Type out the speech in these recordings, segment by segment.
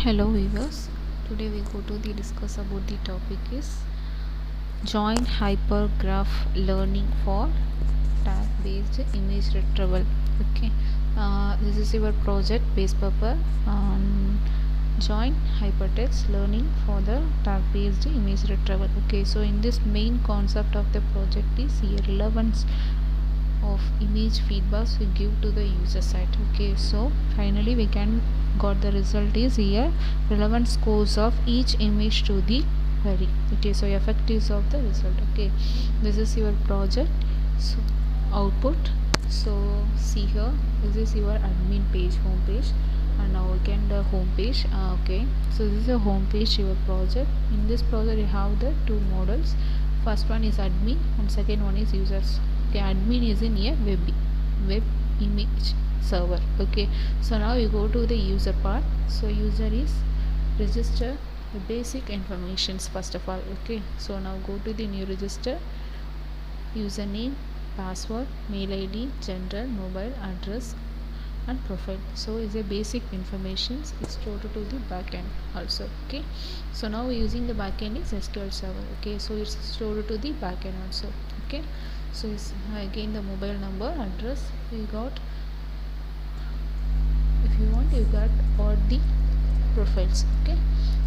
Hello viewers, today we go to the discuss about the topic is joint hypergraph learning for tag based image retrieval. Okay, this is your project base paper on joint hypertext learning for the tag based image retrieval. Okay, so in this main concept of the project is the relevance of image feedbacks we give to the user side. Okay, so finally we can got the result is here relevant scores of each image to the query. Okay, so effectives of the result. Okay, this is your project. So output, so see here, this is your admin page, home page, and now again the home page. Okay, so this is a home page your project. In this project you have the two models. First one is admin and second one is users. Okay, admin is in a web image server. Okay, so now you go to the user part. So user is register the basic informations first of all. Okay, so now go to the new register, username, password, mail id, gender, mobile address and profile. So is a basic informations is stored to the backend also. Okay, so now using the backend is SQL server. Okay, so it's stored to the backend also. Okay, so it's again the mobile number, address we got. If you want, you got all the profiles. Okay,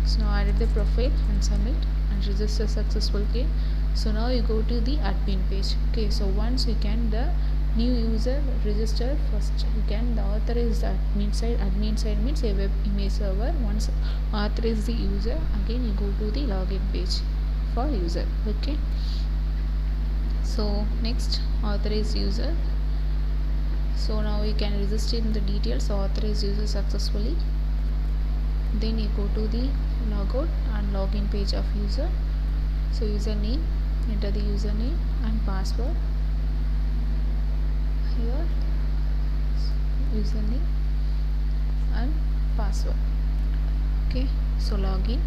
so now added the profile and submit and register successful. Okay, so now you go to the admin page. Okay, so once you can the new user register, first you can the authorize the admin side means a web image server. Once authorize the user, again you go to the login page for user. Okay, so next authorize user. So now you can register in the details, authorize user successfully. Then you go to the logout and login page of user. So username, enter the username and password. Here username and password. Okay, so login.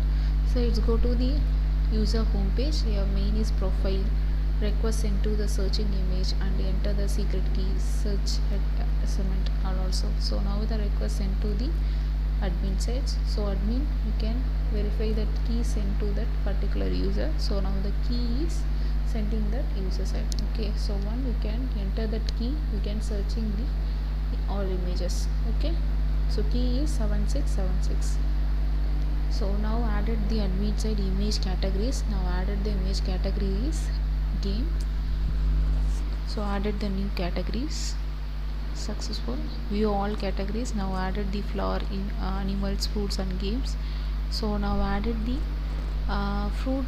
So let's go to the user home page. Your main is profile, request sent to the searching image and enter the secret key, search assignment are also. So now the request sent to the admin side. So admin you can verify that key sent to that particular user. So now the key is sending that user side. Okay, so one you can enter that key, you can searching the all images. Okay, so key is 7676. So now added the admin side image categories. Now added the image category is game. So added the new categories, successful. View all categories. Now added the flower in animals, fruits and games. So now added the fruit,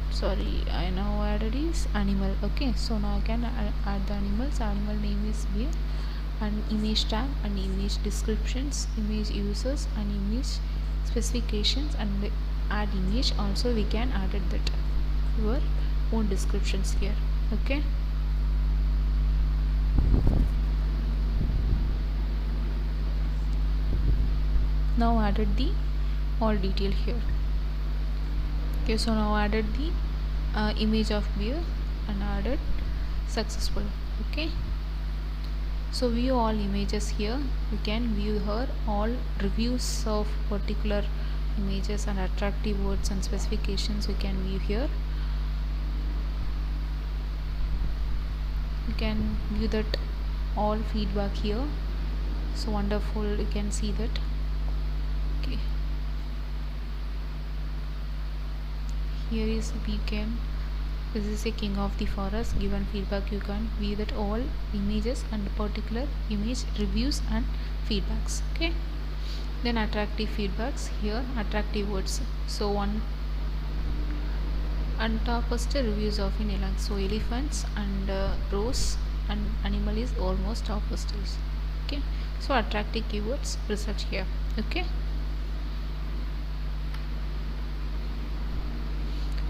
sorry, I now added is animal. Okay, so now I can add the animals. Animal name is beer and image tag and image descriptions, image users and image specifications and add image. Also we can added that your own descriptions here. Okay, now added the all detail here. Okay, so now added the image of beer and added successful. Okay, so view all images here. We can view here all reviews of particular images and attractive words and specifications we can view here. You can view that all feedback here. So wonderful, you can see that. Okay, here is weekend. This is a king of the forest. Given feedback, you can view that all images and particular image reviews and feedbacks. Okay, then attractive feedbacks here, attractive words. So one and top first reviews of in elang. So elephants and rose and animal is almost top first. Okay, so attractive keywords research here. Okay,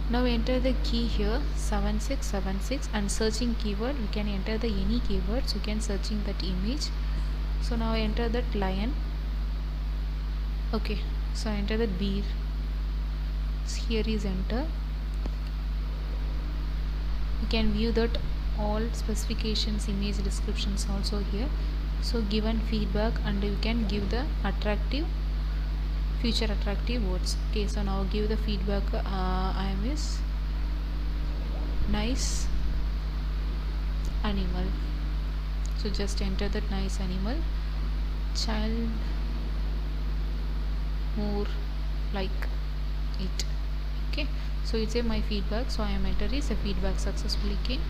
now enter the key here 7676 and searching keyword we can enter the any keywords, you can searching that image. So now enter that lion. Okay, so enter that beer. Here is enter. You can view that all specifications, image descriptions also here. So given feedback and you can give the attractive future attractive words. Okay, so now give the feedback. I miss nice animal. So just enter that nice animal. Child more like it. Okay, so it's a my feedback. So I am enter is a feedback successfully came.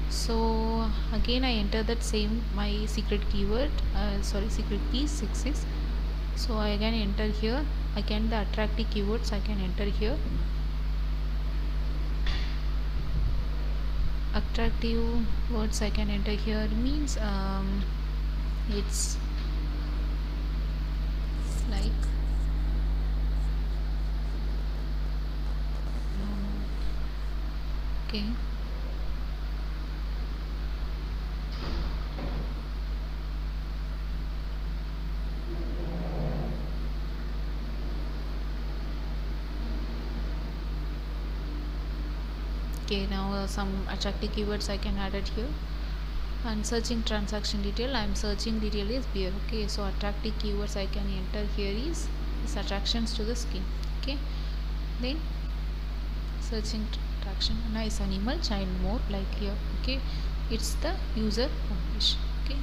So again I enter that same my secret keyword, secret key 6 is. So I can enter here again the attractive keywords I can enter here. Attractive words I can enter here means it's like okay, okay, now some attractive keywords I can add it here. And searching transaction detail, I am searching detail is beer. Okay, so attractive keywords I can enter here is attractions to the skin. Okay, then searching attraction nice animal, child more like here. Okay, it's the user publish. Okay,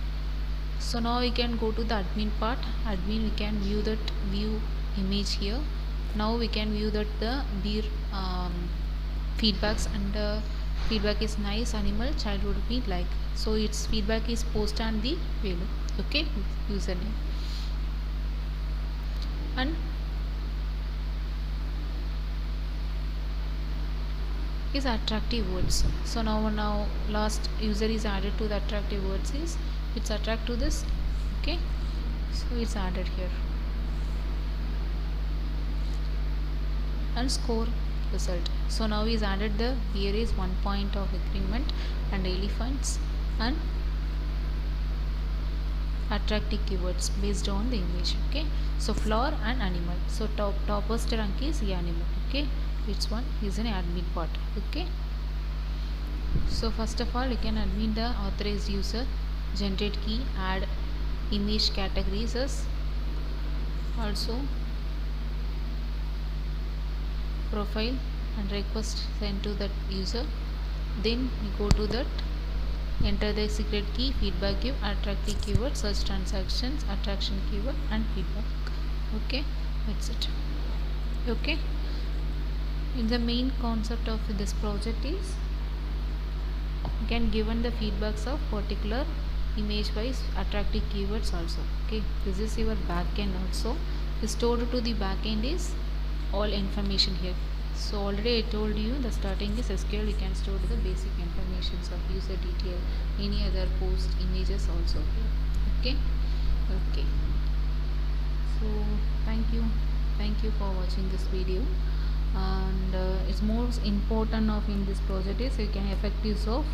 so now we can go to the admin part. Admin, we can view that view image here. Now we can view that the beer feedbacks, and feedback is nice animal, child would be like. So its feedback is post and the value. Okay, username and is attractive words. So now last user is added to the attractive words is it's attract to this. Okay, so it's added here and score result. So now is added the beer is 1 point of agreement and elephants and attractive keywords based on the image. Okay, so flower and animal. So topmost rank is animal. Okay, it's one is an admin part. Okay, so first of all you can admin the authorized user, generate key, add image categories as also profile and request sent to that user. Then you go to that, enter the secret key, feedback give, attractive keyword, search transactions, attraction keyword and feedback. Okay, that's it. Okay, in the main concept of this project is you can given the feedbacks of particular image wise attractive keywords also. Okay, this is your backend also. Stored to the backend is all information here. So already I told you the starting is SQL, you can store the basic informations of user detail, any other post images also here. Okay, okay, so thank you for watching this video. And it's most important of in this project is you can effect use of